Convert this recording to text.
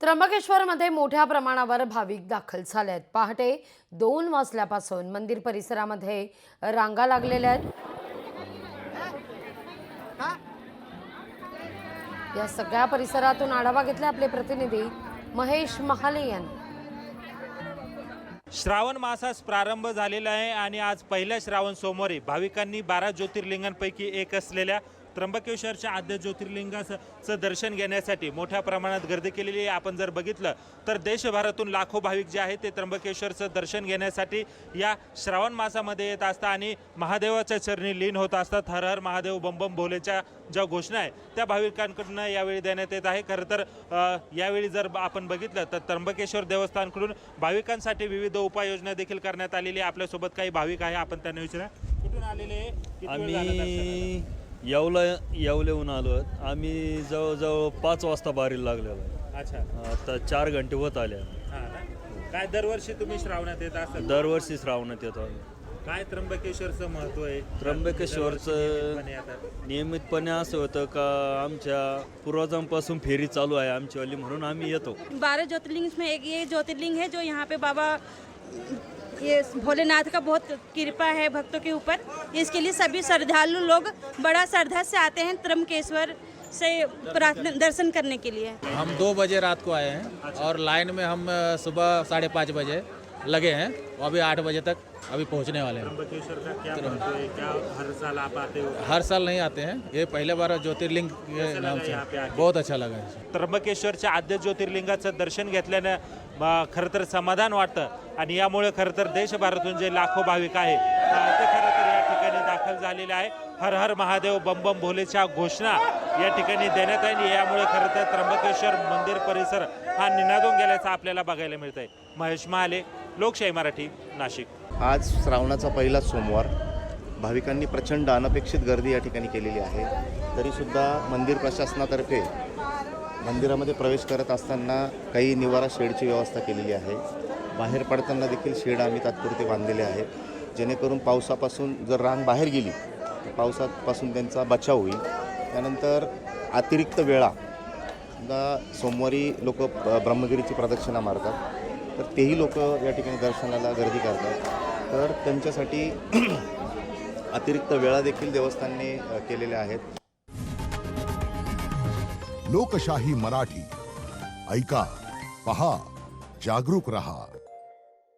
त्र्यंबकेश्वरमध्ये मोठ्या प्रमाणावर भाविक दाखल झाले आहेत। पहाटे 2 वाजल्यापासून मंदिर परिसरामध्ये रांगा लागलेल्या आहेत। या सगळ्या परिसरातून आढावा घेतला आपले प्रतिनिधी महेश महाले यांनी। श्रावण मासास प्रारंभ झालेला आहे आणि आज पहिल्या श्रावण सोमवारी भाविकांनी 12 ज्योतिर्लिंगांपैकी एक असलेल्या त्र्यंबकेश्वरच्या आद्य ज्योतिर्लिंगाचं दर्शन घेण्यासाठी मोठ्या प्रमाणात गर्दी केलेली आहे। आपण जर बघितलं तर देशभरातून लाखो भाविक जे आहेत ते त्र्यंबकेश्वरचं दर्शन घेण्यासाठी या श्रावण मासामध्ये येत असतात आणि महादेवाच्या चरणी लीन होत असतात। हर हर महादेव बम बम भोलेच्या ज्या घोषणा आहे त्या भाविकांकडून यावेळी देण्यात येत आहे। खरं तर यावेळी जर आपण बघितलं तर त्र्यंबकेश्वर देवस्थानकडून भाविकांसाठी विविध उपाययोजना देखील करण्यात आलेली आहे। आपल्यासोबत काही भाविक आहे, आपण त्यांना विचारा कुठून आलेले? आम्ही येवल्याहून आलो आहेत। आम्ही जवळजवळ 5 वाजता बारीला लागलेलो आहे। अच्छा, आता 4 घंटे होत आले। काय दरवर्षी तुम्ही श्रावणात येत असाल? दरवर्षी श्रावणात येतो आम्ही। काय त्र्यंबकेश्वरचं महत्व आहे? त्र्यंबकेश्वरचं नियमितपणे असं होतं का आमच्या पूर्वजांपासून फेरी चालू आहे आमचीवाली, म्हणून आम्ही येतो। 12 ज्योतिर्लिंग में एक ये ज्योतिर्लिंग है जो यहाँ पे बाबा ये भोलेनाथ का बहुत कृपा है भक्तों के ऊपर। इसके लिए सभी श्रद्धालु लोग बड़ा श्रद्धा से आते हैं त्र्यंबकेश्वर से प्रार्थना दर्शन करने के लिए। हम 2 बजे रात को आए हैं और लाइन में हम सुबह 5:30 बजे लगे हैं। अभी 8 बजे तक अभी पहुंचने वाले हैं। त्र्यंबकेश्वर का क्या महत्व है? क्या हर साल आप आते हो? हर साल नहीं आते हैं, ये पहले बार ज्योतिर्लिंग के नाम से यहाँ पे आके? बहुत अच्छा लगा है। त्र्यंबकेश्वरच्या आद्य ज्योतिर्लिंगाचं दर्शन घेतल्यानं खरं तर समाधान वाटतं आणि यामुळे खरं तर देशभरातून जे लाखो भाविक आहे ते खरं तर या ठिकाणी दाखल झालेले आहे। हर हर महादेव बम बम भोलेच्या घोषणा या ठिकाणी देण्यात आहे। यामुळे खरं तर त्र्यंबकेश्वर मंदिर परिसर हा निनादून गेल्याचं आपल्याला बघायला मिळत आहे। महेश महाले, लोकशाही मराठी, नाशिक। आज श्रावणाचा पहिला सोमवार, भाविकांनी प्रचंड अनपेक्षित गर्दी या ठिकाणी केलेली आहे। तरीसुद्धा मंदिर प्रशासनातर्फे मंदिरामध्ये प्रवेश करत असताना काही निवारा शेडची व्यवस्था केलेली आहे। बाहेर पडताना देखील शेड आम्ही तात्पुरते बांधलेले आहेत, जेणेकरून पावसापासून जर रांग बाहेर गेली तर पावसापासून त्यांचा बचाव होईल। त्यानंतर अतिरिक्त वेळा सोमवारी लोक ब्रह्मगिरीची प्रदक्षिणा मारतात, तर तेही लोक या ठिकाणी दर्शनाला गर्दी करतात, तर त्यांच्यासाठी अतिरिक्त वेळा देखील देवस्थानने केलेल्या आहेत। लोकशाही मराठी ऐका, पहा, जागरूक रहा।